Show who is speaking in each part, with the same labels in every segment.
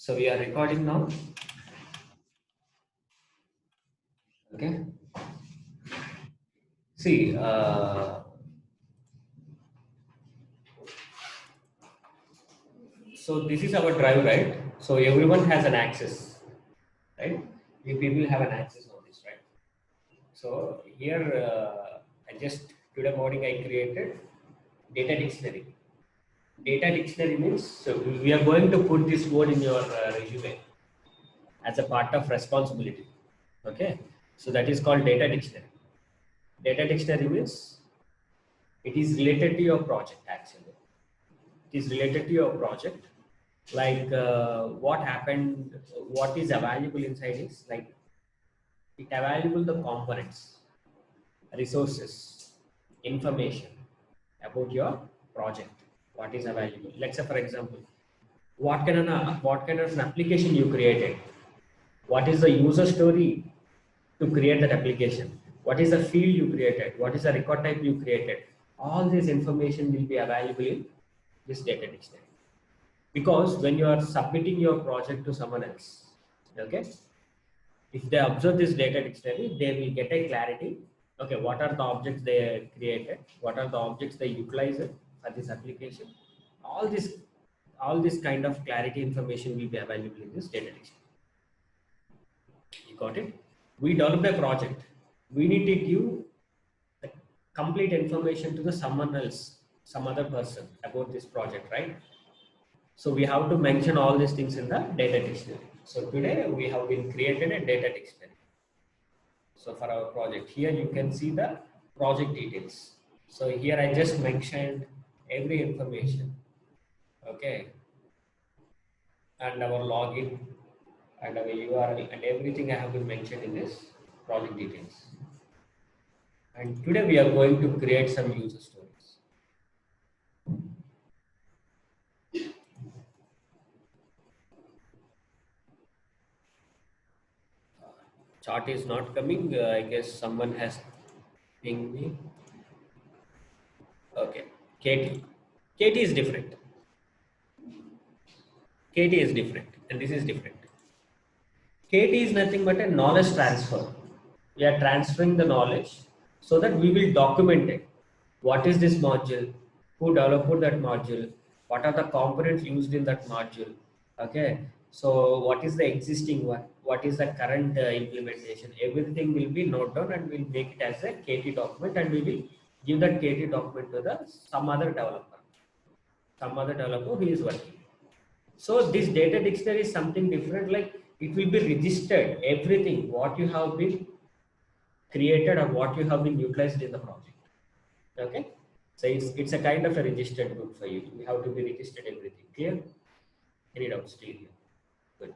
Speaker 1: So we are recording now. Okay. See, so this is our drive, right? So everyone has an access, right? You people have an access on this, right? So here, I just today morning I created data dictionary. Data dictionary means so we are going to put this word in your resume as a part of responsibility. Okay. So that is called data dictionary. Data dictionary means it is related to your project actually. It is related to your project. Like what happened, what is available inside is like it available the components, resources, information about your project. What is available? Let's say for example, what kind of an application you created? What is the user story to create that application? What is the field you created? What is the record type you created? All this information will be available in this data dictionary. Because when you are submitting your project to someone else, okay, if they observe this data dictionary, they will get a clarity. Okay, what are the objects they created? What are the objects they utilized for this application? All this, all this kind of clarity information will be available in this data dictionary. You got it? We develop a project. We need to give the complete information to the someone else, some other person about this project, right? So we have to mention all these things in the data dictionary. So today we have been created a data dictionary. So for our project here, you can see the project details. So here I just mentioned every information. Okay. And our login and our URL and everything I have been mentioned in this project details. And today we are going to create some user stories. Chart is not coming. I guess someone has pinged me. Okay. Katie. Katie is different. Katie is different. And this is different. Katie is nothing but a knowledge transfer. We are transferring the knowledge so that we will document it. What is this module? Who developed that module? What are the components used in that module? Okay. So what is the existing one? What is the current implementation? Everything will be noted down and we'll make it as a KT document and we will give that KT document to the some other developer who is working. So this data dictionary is something different, like it will be registered, everything, what you have been created or what you have been utilized in the project. Okay. So it's a kind of a registered book for you. You have to be registered everything. Clear? Any doubts still here? Good.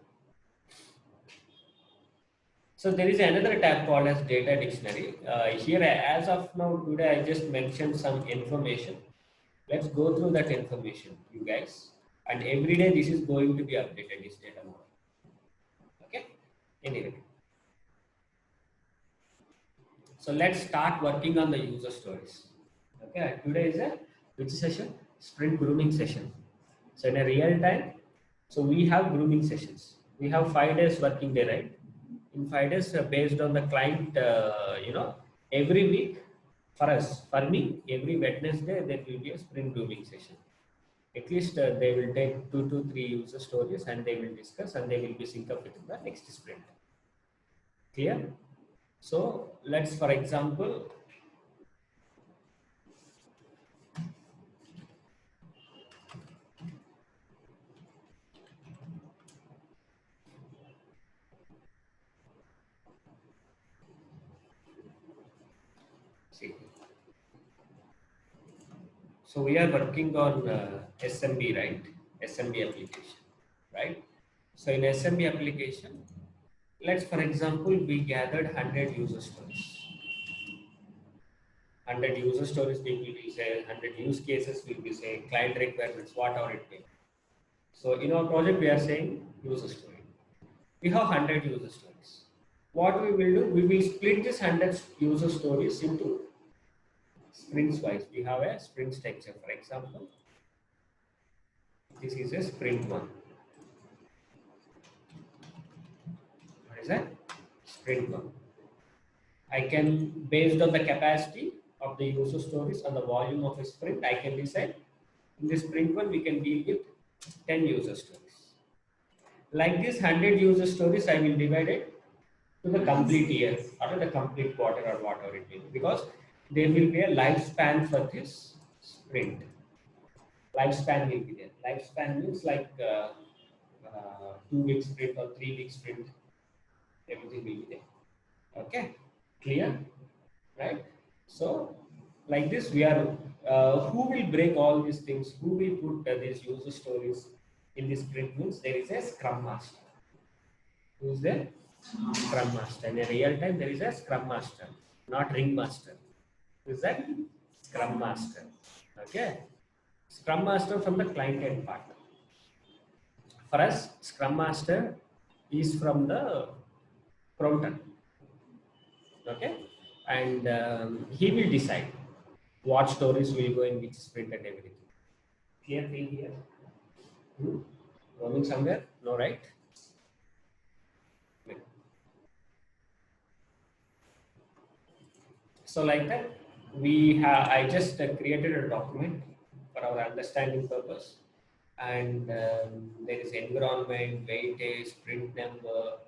Speaker 1: So there is another tab called as data dictionary. Here, as of now, today I just mentioned some information. Let's go through that information, you guys. And every day this is going to be updated, this data model. Okay. Anyway. So let's start working on the user stories. Okay, today is a which session? Sprint grooming session. So in a real time, so we have grooming sessions. We have 5 days working day, right? In 5 days, based on the client, every week for us, for me, every Wednesday there will be a sprint grooming session. At least they will take 2 to 3 user stories and they will discuss and they will be synced up with the next sprint. Clear? So let's, for example, see. So we are working on SMB, right? SMB application, right? So in SMB application, let's, for example, we gathered 100 user stories. 100 user stories, people will say, 100 use cases will be saying, client requirements, whatever it may be. So in our project, we are saying user story. We have 100 user stories. What we will do, we will split this 100 user stories into sprints wise. We have a sprint structure, for example. This is a sprint 1. a sprint one. I can, based on the capacity of the user stories and the volume of a sprint, I can decide in this sprint one we can deal with 10 user stories. Like this 100 user stories, I will divide it to the complete year or the complete quarter or whatever it will be, because there will be a lifespan for this sprint. Lifespan will be there. Lifespan means like 2 week sprint or 3 week sprint, everything will be there. Okay, clear, right? So like this, we are who will break all these things? Who will put these user stories in this sprint? Means there is a Scrum Master. Who is there? Scrum Master. In a real time, there is a Scrum Master, not Ring Master. Who is that? Scrum Master. Okay. Scrum Master from the client end part. For us, Scrum Master is from the product. Okay. And he will decide what stories will go in which sprint and everything. Clear thing here? Roaming somewhere? No, right? So like that, I just created a document for our understanding purpose, and there is environment, weightage, sprint number.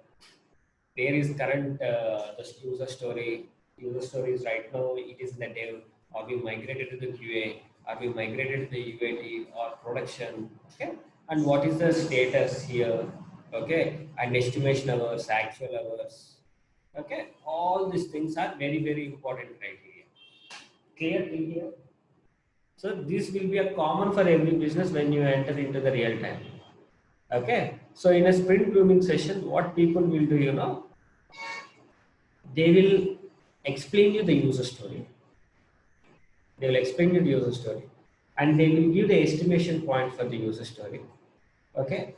Speaker 1: There is current the user story. User story is right now it is in the dev. Are we migrated to the QA? Are we migrated to the UAT or production? Okay, and what is the status here? Okay, and estimation hours, actual hours. Okay, all these things are very, very important criteria. Clear thing here? So this will be a common for every business when you enter into the real time. Okay, so in a sprint grooming session, what people will do, you know, they will explain you the user story. They will explain you the user story, and they will give the estimation point for the user story. Okay,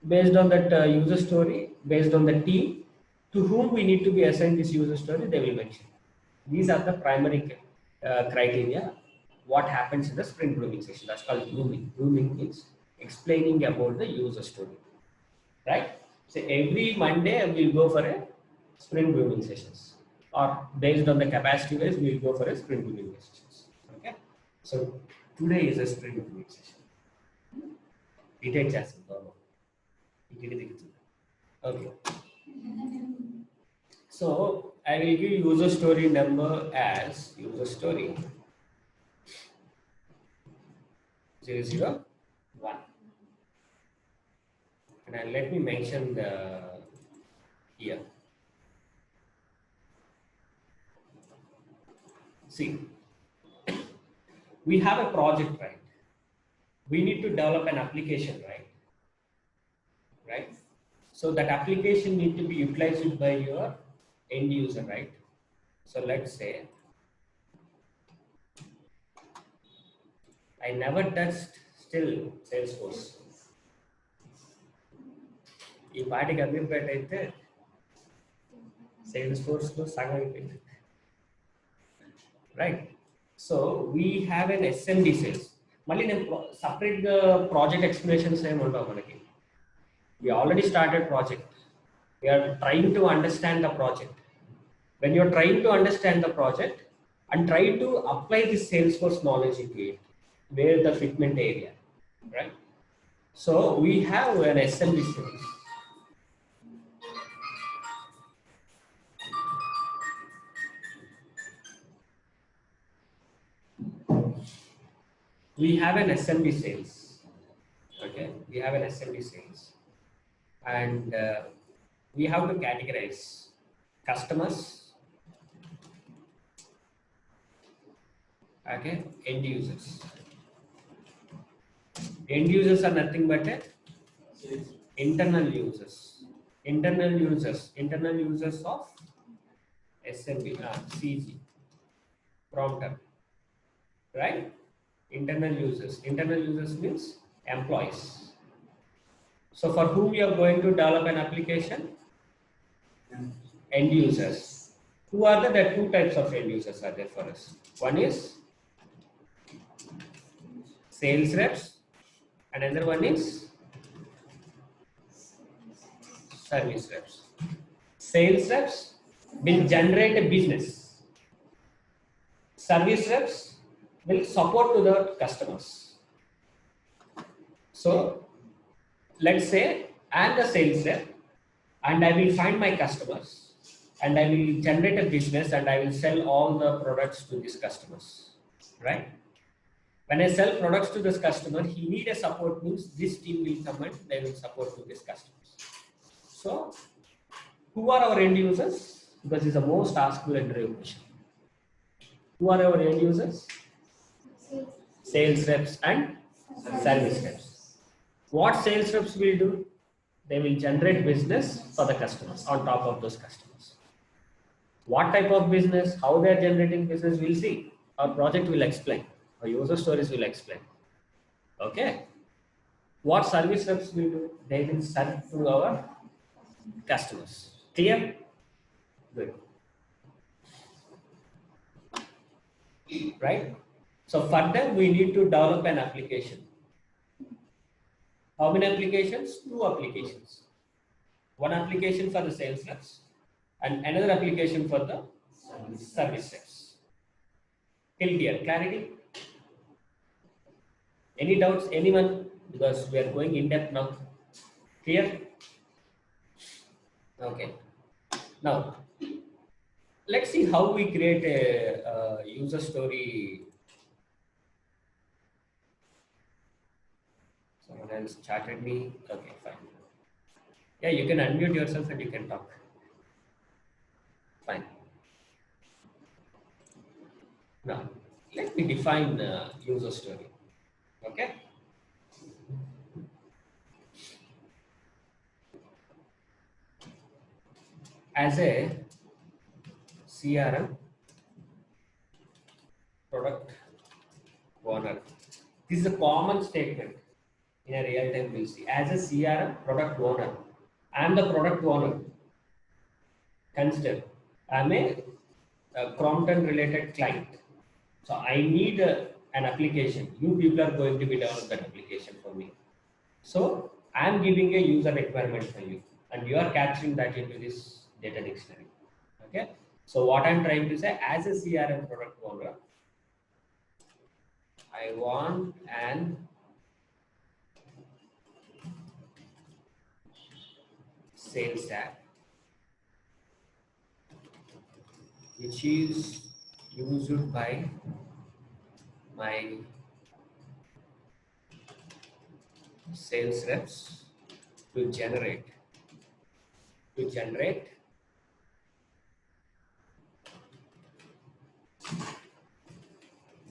Speaker 1: based on that user story, based on the team to whom we need to be assigned this user story, they will mention. These are the primary criteria. What happens in the sprint grooming session? That's called grooming. Grooming means explaining about the user story, right? So every Monday we'll go for a sprint grooming sessions, or based on the capacity wise, we'll go for a sprint grooming sessions. Okay. So today is a sprint grooming session. Okay. So I will give user story number as user story 001, and let me mention the here. See, we have a project, right? We need to develop an application, right? Right? So that application need to be utilized by your end user, right? So let's say I never touched still Salesforce. ఈ పాటికి అమీర్పేట అయితే Salesforce లో సగం అయిపోయింది, right? So we have an SMD sales. మళ్ళీ నేను సపరేట్గా project explanations ఏమి ఉండవు మనకి. We already started project. We are trying to understand the project. When you are trying to understand the project and try to apply this Salesforce knowledge into it, where the fitment area, right? So we have an SMB sales. We have an SMB sales. Okay, we have an SMB sales, and we have to categorize customers, okay, end users. End users are nothing but internal users. Internal users of SMB, CG, prompter, right? Internal users means employees. So for whom you are going to develop an application? End users. Who are the two types of end users are there for us? One is sales reps, another one is service reps. Sales reps will generate a business. Service reps will support to the customers. So let's say I am the sales rep and I will find my customers and I will generate a business and I will sell all the products to these customers, right? When I sell products to this customer, he need a support means this team will come and they will support to these customers. So who are our end users? Because it's the most asked interview question. Who are our end users? Sales reps and service reps. What sales reps will do? They will generate business for the customers on top of those customers. What type of business, how they are generating business, we'll see. Our project will explain. Our user stories will explain. Okay. What service reps will do? They will serve to our customers. Clear? Good. Right? So further, we need to develop an application. How many applications? 2 applications. One application for the sales reps and another application for the service reps. Till here, clarity? Any doubts, anyone? Because we are going in depth now. Clear? Okay. Now, let's see how we create a user story. Someone else chatted me. Okay, fine. Yeah, you can unmute yourself and you can talk. Fine. Now, let me define user story. Okay. As a CRM product owner, this is a common statement in a real time we'll see. As a CRM product owner, I am the product owner. Consider I am a Crompton related client. So I need an application. You people are going to be developing that application for me. So I am giving a user requirement for you, and you are capturing that into this data dictionary. Okay. So what I'm trying to say, as a CRM product owner, I want an sales app which is used by my sales reps to generate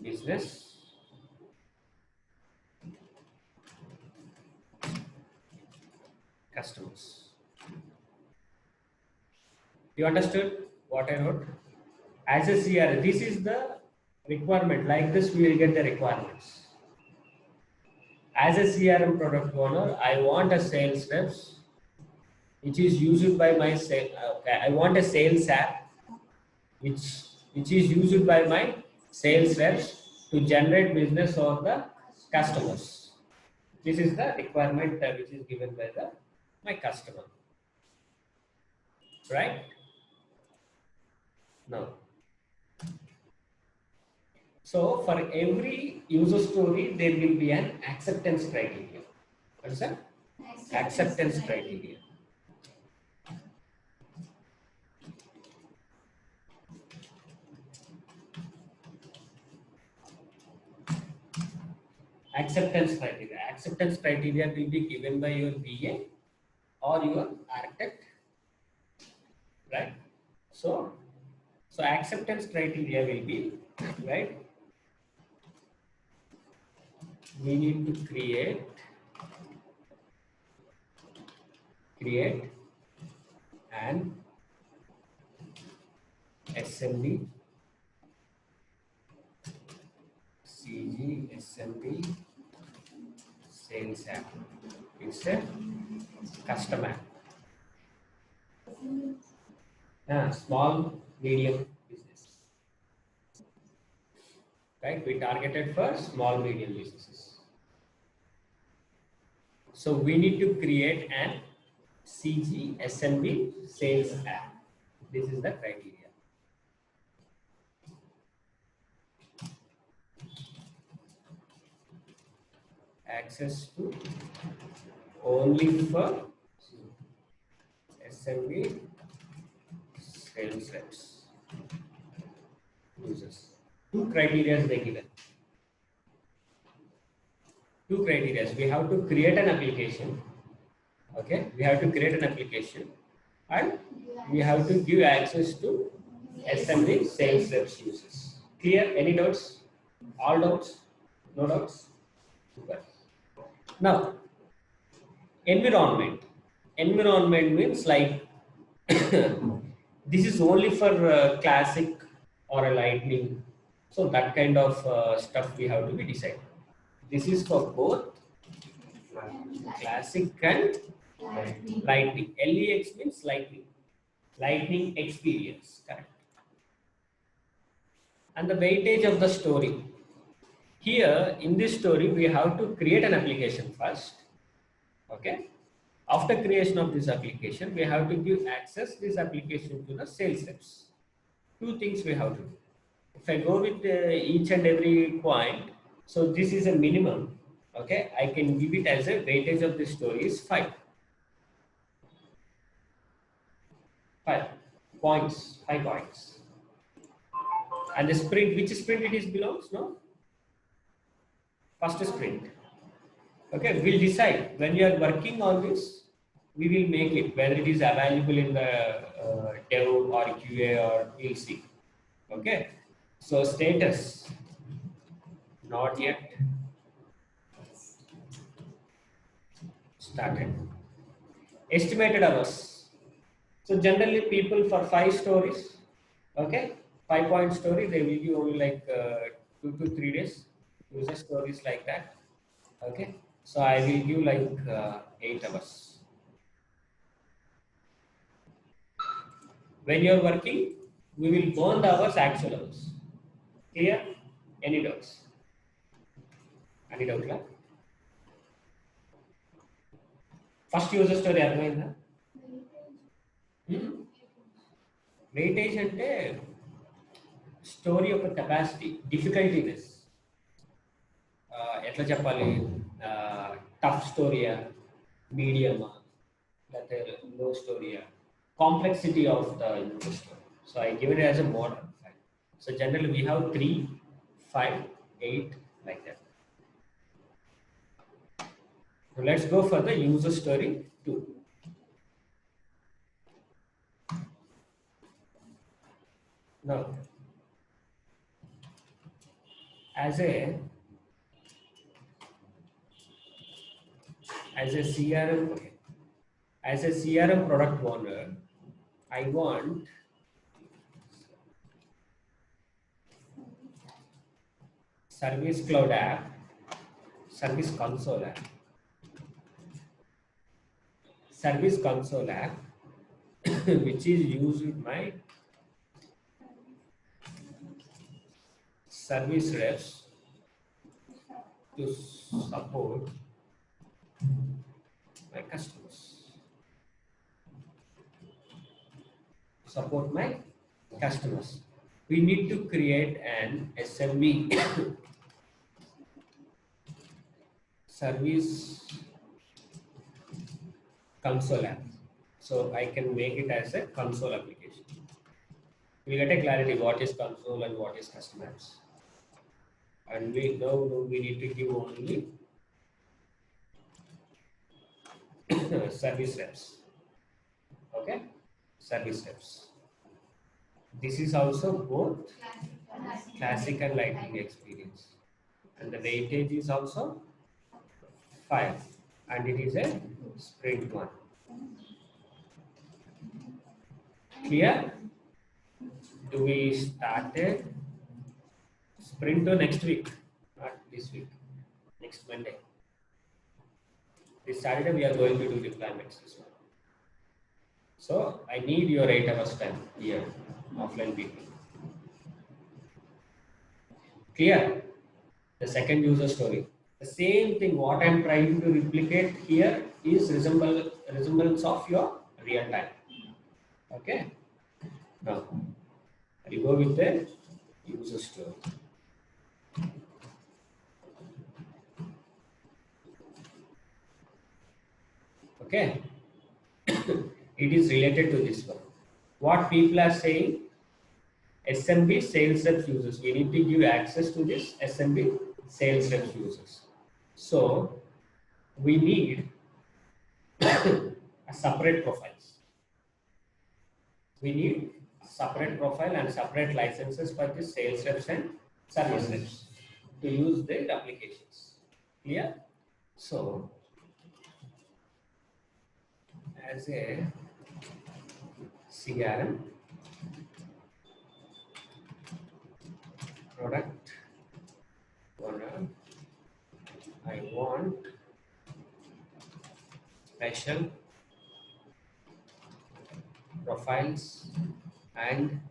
Speaker 1: business customers. You understood what I wrote? As a CRM, this is the requirement. Like this, we will get the requirements. As a CRM product owner, I want a sales reps which is used by my I want a sales app which is used by my sales reps to generate business for the customers. This is the requirement which is given by my customer. Right? Now, so for every user story, there will be an acceptance criteria. What is that? Acceptance criteria. Acceptance criteria. Acceptance criteria will be given by your BA or your architect, right? So acceptance criteria will be, right? We need to create an SMB, CG, SMB, sales app. It's a custom app. Small, medium business. Right? We targeted for small, medium businesses. So we need to create an CG, SMB, sales app. This is the criteria. Access to only for SMB sales reps users. Two criteria they given. Two criteria. We have to create an application. Okay, we have to create an application, and we have to give access to SMB sales reps users. Clear? Any doubts? All doubts? No doubts? Super. Now, environment. Environment means like this is only for classic or a lightning. So that kind of stuff we have to be decided. This is for both classic and lightning. LEX means lightning. Lightning experience. Correct. And the weightage of the story. Here in this story, we have to create an application first. Okay. After creation of this application, we have to give access this application to the sales reps. Two things we have to do. If I go with each and every point, so this is a minimum. Okay, I can give it as a weightage of the story is 5. 5 points, 5 points. And the sprint, which sprint it is belongs? No, first sprint. Okay, we'll decide when you are working on this. We will make it whether it is available in the dev or QA or we'll see. Okay, so status not yet started. Estimated hours. So generally people for 5 stories, okay, 5-point story, they will give only like 2 to 3 days. User stories like that. Okay, so I will give like 8 hours. When you are working, we will burn the hours, actual hours. Clear? Any doubts? Any doubt? La? First user story అర్థమైందా? Weightage అంటే story యొక్క capacity, డిఫికల్టీనెస్ ఎట్లా చెప్పాలి, tough స్టోరీయా, మీడియమా, లేకపోతే లో స్టోరీయా, complexity of the user story. So I give it as a model. So generally we have 3, 5, 8 like that. So let's go for the user story 2. Now, as a CRM product owner, I want Service Cloud app, Service Console app, Service Console app, which is used with my service reps to support my customers. Support my customers. We need to create an SMB service console app. So I can make it as a console application. We get a clarity what is console and what is custom apps. And we know we need to give only service reps. Okay, service reps. This is also both classic and lightning experience, and the weightage is also 5, and it is a sprint 1. Clear? Do we start a sprint to next week? Not this week. Next Monday. This Saturday we are going to do deployments as well. So I need your 8 hours time here, offline people. Clear? The second user story. The same thing what I am trying to replicate here is resemblance of your real time. Okay. Now I'll go with the user story. Okay. It is related to this one. What people are saying, SMB sales reps users. We need to give access to this SMB sales reps users. So we need a separate profiles. We need a separate profile and separate licenses for the sales reps and service reps to use their applications. Clear? So as a CRM product owner, I want special profiles and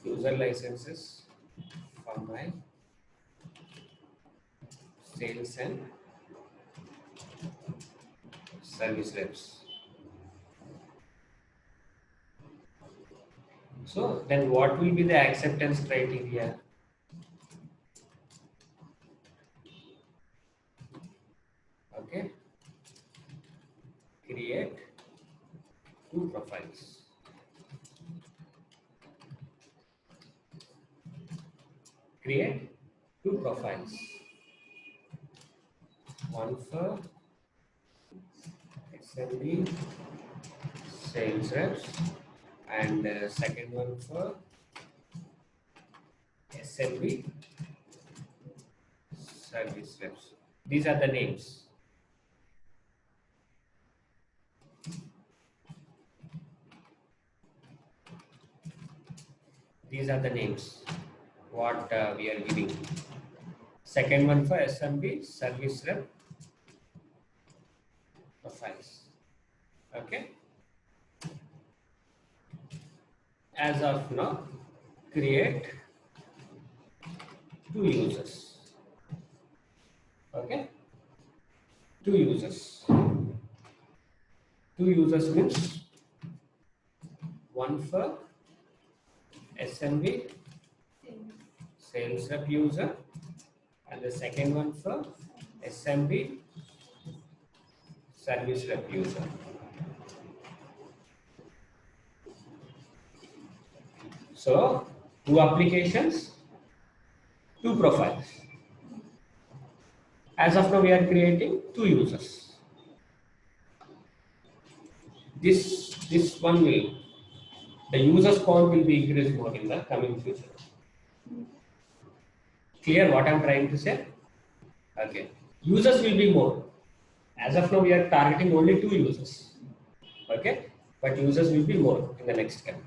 Speaker 1: user licenses for my sales and service reps. So then what will be the acceptance criteria? Okay. Create two profiles. Create two profiles. One for SMB sales reps and second one for SMB service reps. These are the names. These are the names what we are giving. Second one for SMB service rep profiles. Okay. As of now, create two users. Okay. Two users. Two users means one for SMB sales rep user and the second one for SMB service rep user. So two applications, two profiles. As of now, we are creating two users. This one will, the users count will be increased more in the coming future. Clear what I am trying to say? Okay. Users will be more. As of now, we are targeting only two users. Okay. But users will be more in the next step.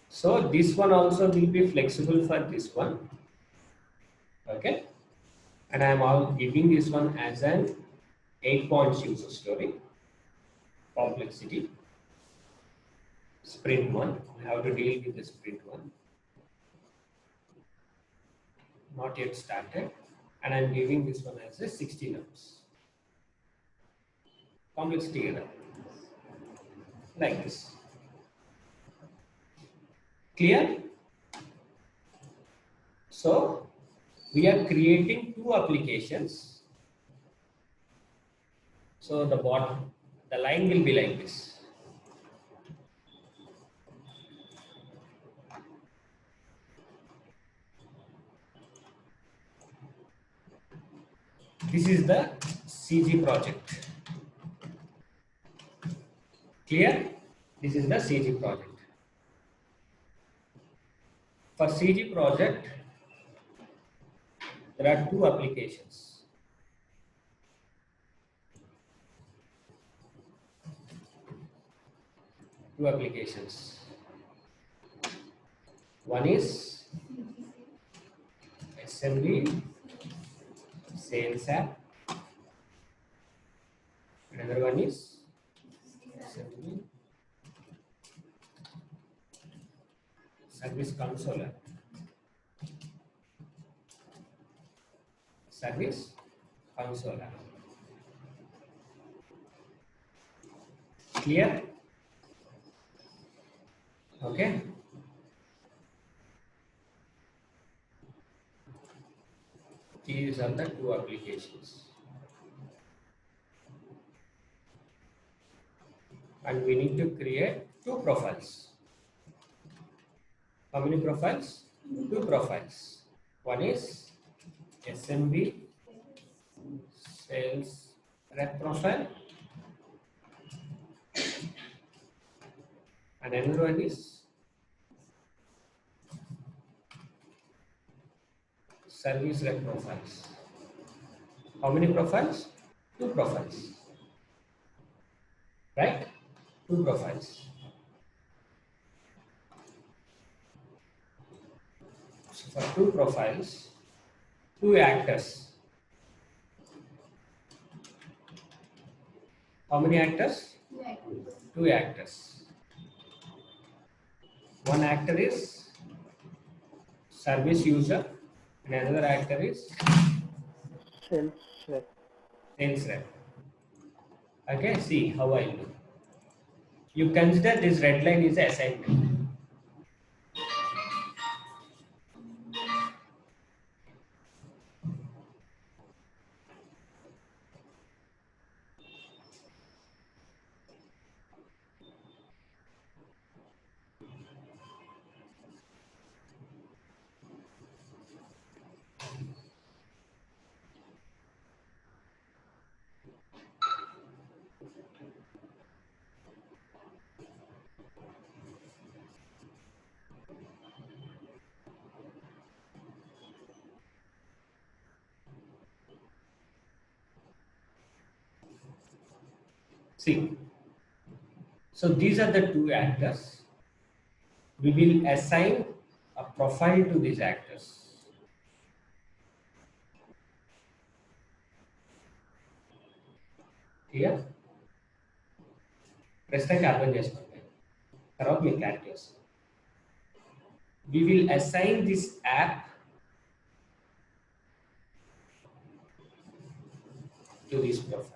Speaker 1: So this one also will be flexible for this one. Okay. And I am all giving this one as an 8 points user story. Complexity. Sprint 1. How to deal with the sprint 1. Not yet started. And I am giving this one as a 60 nums. Complexity error. Like this. Clear? So we are creating two applications. So the line will be like this. This is the CG project. Clear? This is the CG project. For CG project, there are two applications. Two applications. One is SMB sales app. Another one is SMB service console app. Service console app. Clear? Okay. These are the two applications. And we need to create two profiles. How many profiles? Two profiles. One is SMB sales rep profile, and another one is service rep profiles. How many profiles? Two profiles. Right? Two profiles. So for two profiles, two actors. How many actors? Two actors. One actor is service user and another actor is
Speaker 2: Sales rep.
Speaker 1: sales rep. Okay, see how I do. You consider this red line is assignment. See, so these are the two actors. We will assign a profile to these actors. Clear? ప్రశ్నకి అర్థం చేసుకోండి తర్వాత మీకు clarity వస్తుంది. We will assign this app to this profile.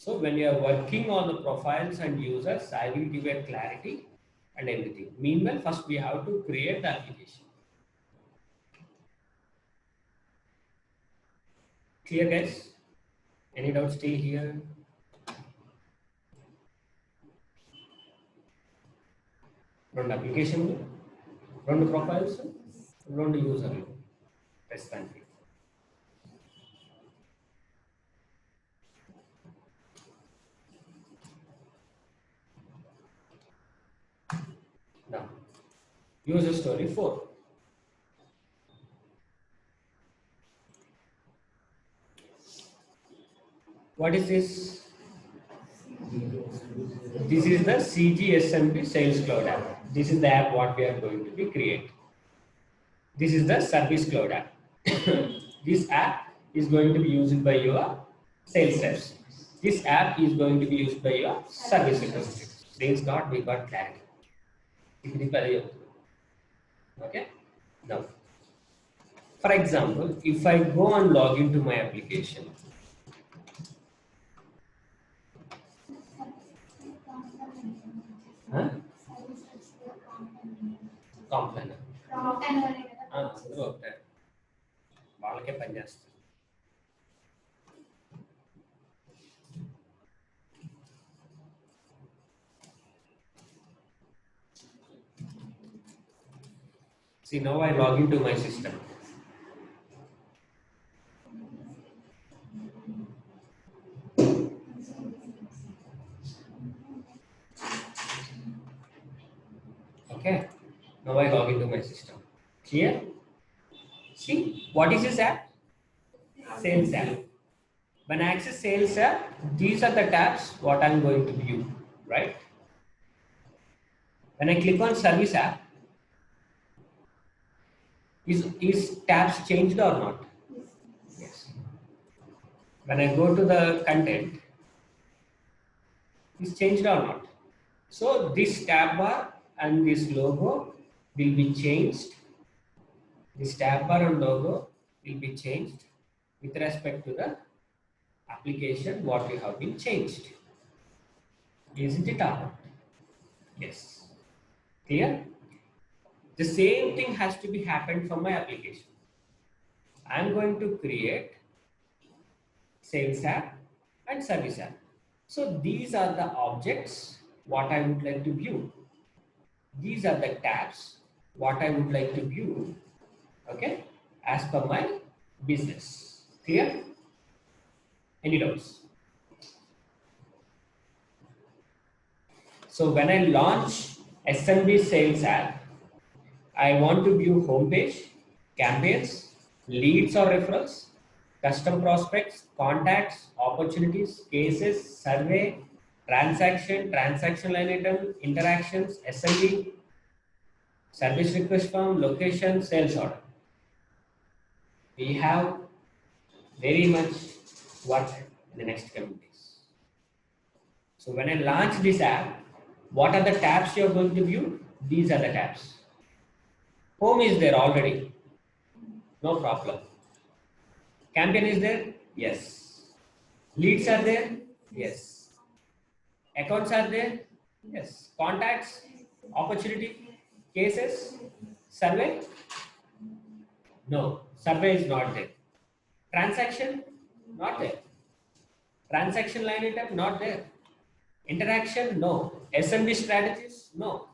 Speaker 1: So when you are working on the profiles and users, I will give a clarity and everything. Meanwhile, first we have to create the application. Clear, guys? Any doubts still here? రెండు అప్లికేషన్లు, రెండు profiles, రెండు యూజర్లు ప్రస్తుతానికి. Now, user story 4. What is this? This is the CGSMB Sales Cloud app. This is the app what we are going to be create. This is the Service Cloud app. This app is going to be used by your sales reps. This app is going to be used by your service representatives. Thanks God we got clarity. Okay. Now, for example, if I go and log into my application, కాంప్లైనర్ అందరూ ఒకటే వాళ్ళకే పనిచేస్తారు. See, now I log into my system. Okay, now I log into my system. Clear? See, what is this app? Sales app. When I access sales app, these are the tabs what I'm going to view, right? When I click on service app, is tabs changed or not? Yes. When I go to the content, is changed or not? So this tab bar and this logo will be changed. This tab bar and logo will be changed with respect to the application what you have been changed. Isn't it or not? Yes. Clear? The same thing has to be happened for my application. I'm going to create sales app and service app. So these are the objects what I would like to view. These are the tabs what I would like to view, okay, as per my business. Clear? Any doubts? So when I launch SMB sales app, I want to view homepage, campaigns, leads or referrals, custom prospects, contacts, opportunities, cases, survey, transaction line item, interactions, SMB, service request form, location, sales order. We have very much work in the next coming days. So when I launch this app, what are the tabs you are going to view? These are the tabs. Home is there already. No problem. Campaign is there? Yes. Leads are there? Yes. Accounts are there? Yes. Contacts, opportunity, cases, survey? No, survey is not there. Transaction? Not there. Transaction line item? Not there. Interaction? No. SMB strategies? No.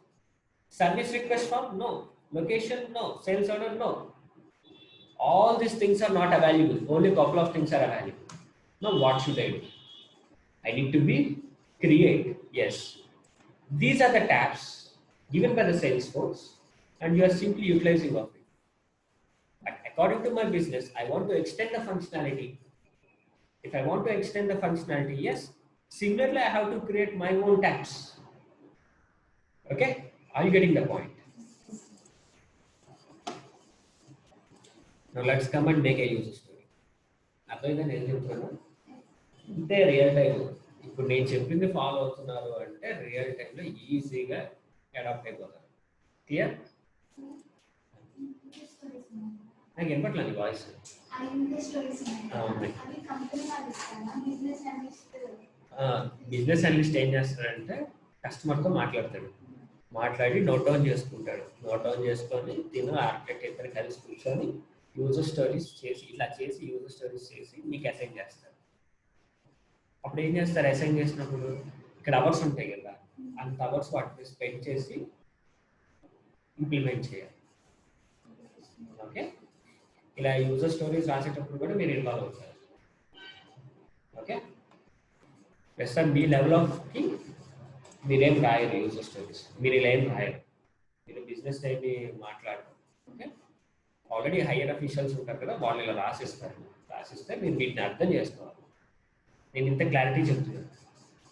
Speaker 1: Service request form? No. Location? No. Sales order? No. All these things are not available. Only a couple of things are available. Now what should I do? I need to be create. Yes. These are the tabs given by the Salesforce and you are simply utilizing of it. But according to my business, I want to extend the functionality. If I want to extend the functionality, yes. Similarly, I have to create my own tabs. Okay? Are you getting the point? Now let's come and make a user story. అర్థమైందని ఏం చెప్తున్నాను అంటే real time ఇప్పుడు నేను చెప్పింది follow అవుతున్నారు అంటే real టైంలో ఈజీగా అడాప్ట్ అయిపోతారు. క్లియర్? నాకు వినపట్లేదు వాయిస్. బిజినెస్ అనలిస్ట్ ఏం చేస్తాడంటే కస్టమర్తో మాట్లాడతాడు, మాట్లాడి నోట్ డౌన్ చేసుకుంటాడు, నోట్ డౌన్ చేసుకొని తిను ఆర్కిటెక్ట్ ఇద్దరు కలిసి కూర్చొని యూజర్ స్టోరీస్ చేసి ఇలా చేసి యూజర్ స్టోరీస్ చేసి మీకు అసైన్ చేస్తారు. అప్పుడు ఏం చేస్తారు? అసైన్ చేసినప్పుడు ఇక్కడ అవర్స్ ఉంటాయి కదా, అంత అవర్స్ వాటిని స్పెండ్ చేసి ఇంప్లిమెంట్ చేయాలి. ఓకే, ఇలా యూజర్ స్టోరీస్ రాసేటప్పుడు కూడా మీరు ఇన్వాల్వ్ అవుతారు. ఓకే, ప్రస్తుతం మీ లెవెల్ ఆఫ్కి మీరేం రాయరు యూజర్ స్టోరీస్, మీరు ఇలా ఏం రాయరు, మీరు బిజినెస్ డైలీ మాట్లాడరు. ఓకే, ఆల్రెడీ హైయర్ అఫీషియల్స్ ఉంటారు కదా, వాళ్ళు ఇలా రాసిస్తారు. రాసిస్తే మీరు వీటిని అర్థం చేసుకోవాలి. నేను ఇంత క్లారిటీ చెప్తున్నాను,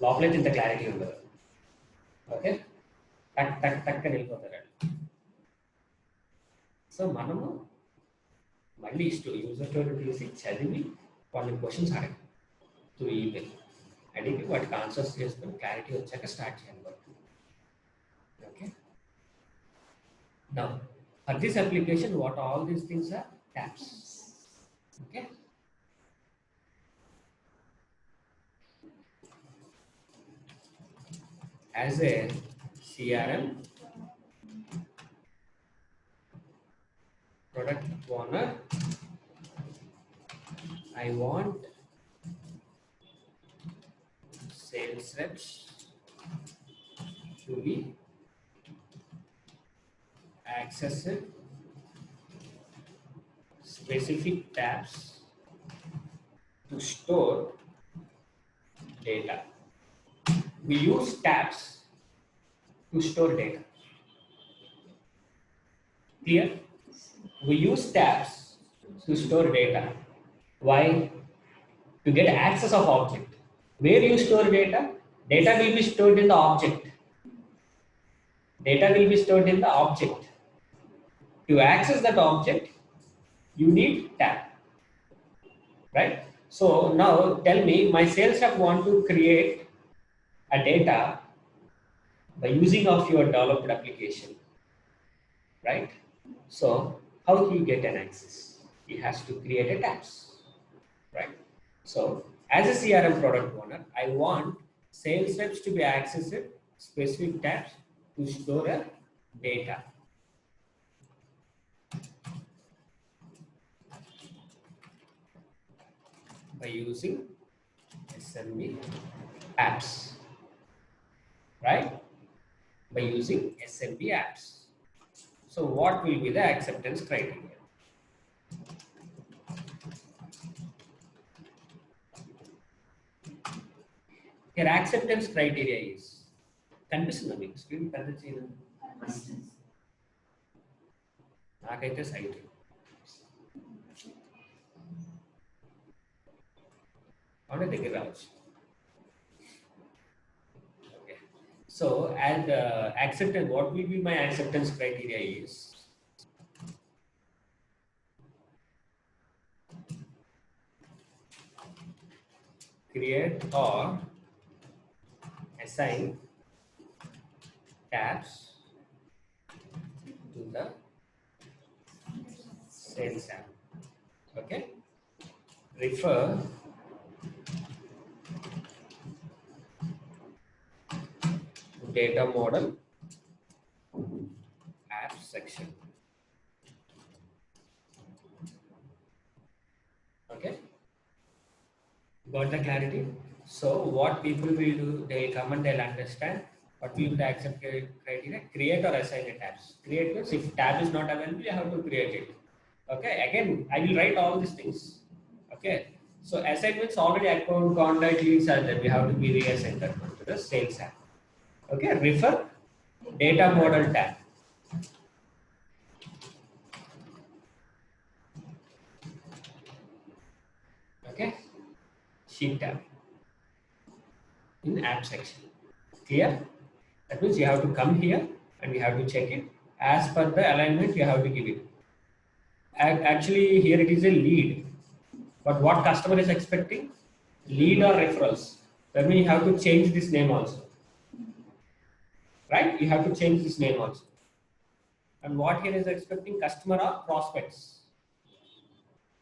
Speaker 1: లోపలైతే ఇంత క్లారిటీ ఉండదు. ఓకే, టక్ టక్ టక్ అని వెళ్ళిపోతారు. సో మనము మళ్ళీ యూజర్ స్టోరీ తీసి చదివి వాళ్ళని క్వశ్చన్స్ అడగాలి, 2 ఈమెయిల్ అడిగి వాటికి ఆన్సర్స్ చేసుకొని క్లారిటీ వచ్చాక స్టార్ట్ చేయాలి work. Okay, now for this application what all these things are tabs. Okay, as a CRM product owner, I want sales reps to be accessed specific tabs to store data. We use tabs to store data. Clear? We use tabs to store data. Why? To get access of object. Where you store data? Data will be stored in the object. Data will be stored in the object. To access that object, you need tab. Right? So now tell me, my sales rep want to create a data by using of your developed application, right? So how he get an access? He has to create a tabs, right? So as a CRM product owner, I want sales reps to be accessed specific tabs to store a data. By using SMB apps, right? By using SMB apps. So what will be the acceptance criteria? Here acceptance criteria is కనిపిస్తుందా మీకు screen పెద్ద చేయడం నాకైతే site అవునే దగ్గర రావచ్చు. Okay. So as acceptance, what will be my acceptance criteria is create or assign tabs to the sales app. Okay. Refer data model app section. Okay. Got the clarity? So what people will do, they'll come and they'll understand what will be the accept criteria, create or assign a tabs. Create means if tab is not available, you have to create it. Okay, again, I will write all these things. Okay, so assignments already account, contact, leads are there. We have to be reassigned that one to the sales app. Okay, refer data model tab. Okay, sheet tab in app section. Clear? That means you have to come here and you have to check it. As per the alignment, you have to give it. Actually, here it is a lead. But what customer is expecting? Lead or referrals. That means you have to change this name also. Right? You have to change this name also. And what here is expecting? Customer or prospects.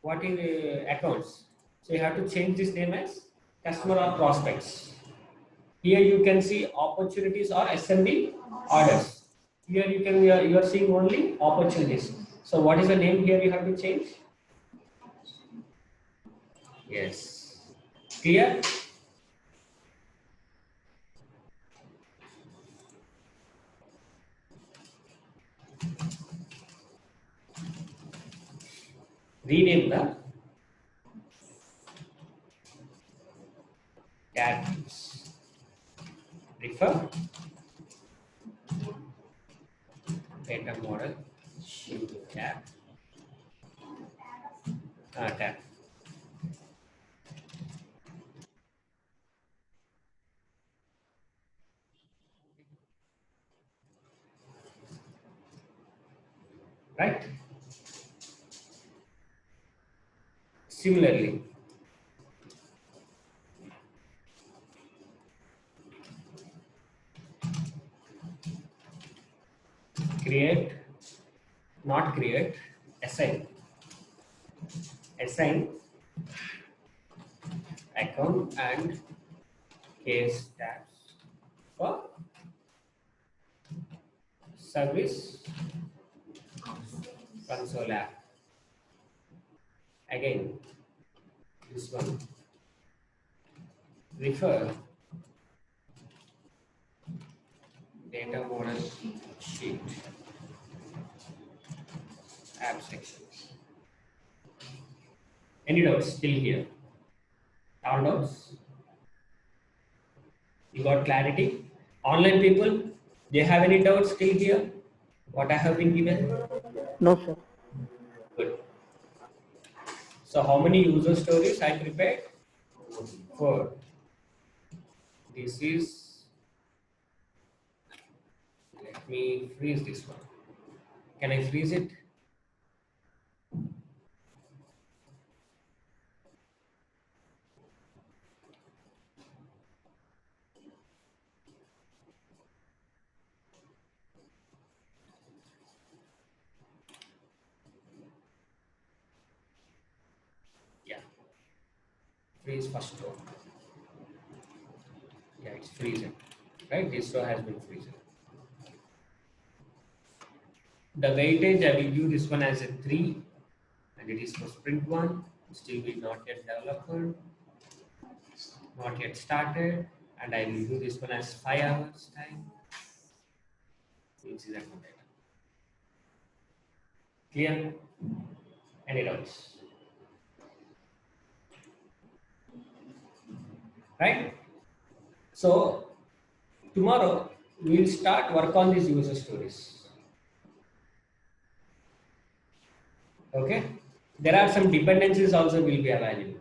Speaker 1: What is accounts? So you have to change this name as customer or prospects. Here you can see opportunities or SMB orders. Here you are seeing only opportunities. So what is the name here you have to change? Yes. Clear? Rename the tabs. Refer data model sheet tab. Tab. Right? Similarly, create, not create, assign. Assign account and case tabs for service console app. Again, this one. Refer data model sheet app section. Any doubts still here? All doubts? You got clarity? Online people, they have any doubts still here? What I have been given?
Speaker 2: No, sir.
Speaker 1: Good. So how many user stories I prepared? 4. This is, let me freeze this one. Can I freeze it? freeze first row. Yeah, it's freezing, right? This row has been freezing. The weightage, I will give this one as a 3, and it is for sprint 1. Still we not yet developed, not yet started, and I will do this one as 5 hours time. We'll see that one later. Clear? Any doubts? Right? So tomorrow we will start work on these user stories. Okay? There are some dependencies also will be available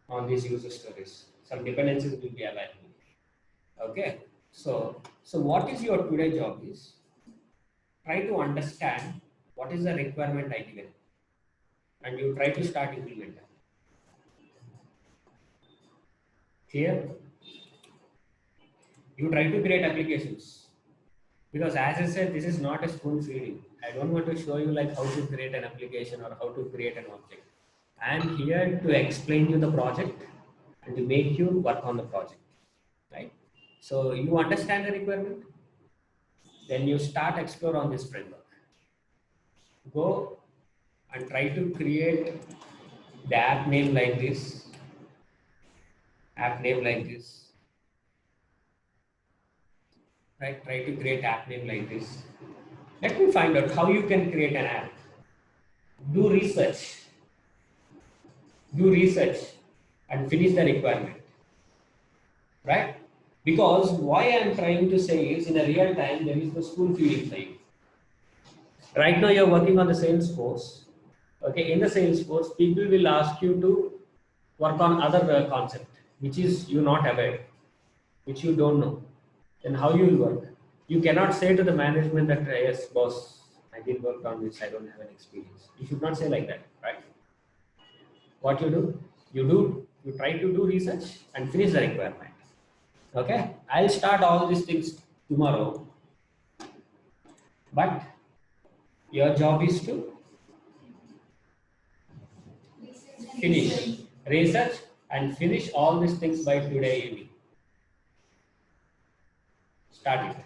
Speaker 1: on these user stories. Some dependencies will be available. Okay? So what is your today job is? Try to understand what is the requirement I given, and you try to start implementing. Clear? You try to create applications, because as I said, this is not a spoon feeding. I don't want to show you like how to create an application or how to create an object. I am here to explain you the project and to make you work on the project, right? So you understand the requirement, then you start explore on this framework. Go and try to create the app name like this, right? Try to create app name like this. Let me find out how you can create an app. Do research and finish the requirement, right? Because why I am trying to say is in a real time, there is no spoon feeding for you. Right now you're working on the Salesforce. Okay, in the Salesforce, people will ask you to work on other concept, which is you not aware, which you don't know. Then how you will work? You cannot say to the management that yes, boss, I did work on this, I don't have an experience. You should not say like that, right? What you do? You try to do research and finish the requirement. Okay, I'll start all these things tomorrow, but your job is to finish research and finish all these things by today evening. Start it.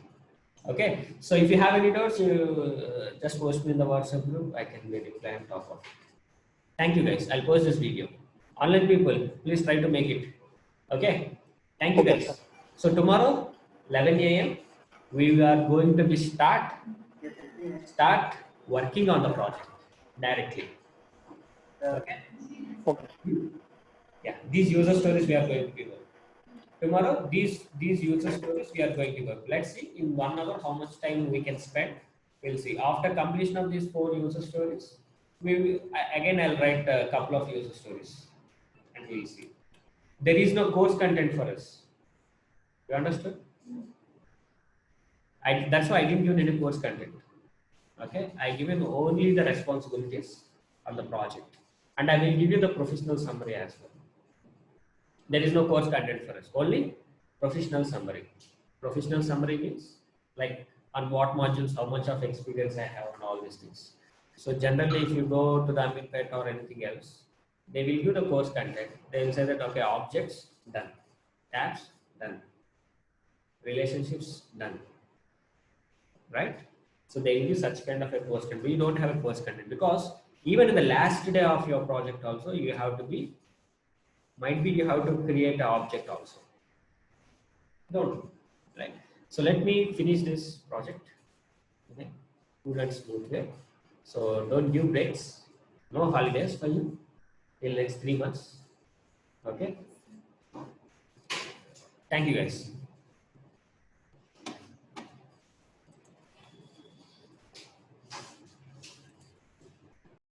Speaker 1: Okay, so if you have any doubts, you just post me in the WhatsApp group. I can reply and talk about it. Thank you guys. I'll post this video. Online people, please try to make it. Okay, thank you guys. So tomorrow 11 a.m. we are going to be start working on the project directly. Okay. Yeah, these user stories we are going to give. Tomorrow, these user stories we are going to work. Let's see in 1 hour how much time we can spend. We'll see. After completion of these 4 user stories, we will, again I'll write a couple of user stories, and we'll see. There is no course content for us. You understood? That's why I didn't give any course content. Okay, I give him only the responsibilities of the project, and I will give you the professional summary as well. There is no course content for us, only professional summary. Professional summary means like on what modules, how much of experience I have on all these things. So generally, if you go to the Amitpet or anything else, they will give the course content. They will say that, okay, objects, done. Tabs, done. Relationships, done. Right? So they will give such kind of a course content. We don't have a course content because even in the last day of your project also, you have to be, might be you have to create an object also. Don't, right? So let me finish this project. Okay, cool and smooth way. So don't give breaks, no holidays for you till next 3 months. Okay. Thank you guys.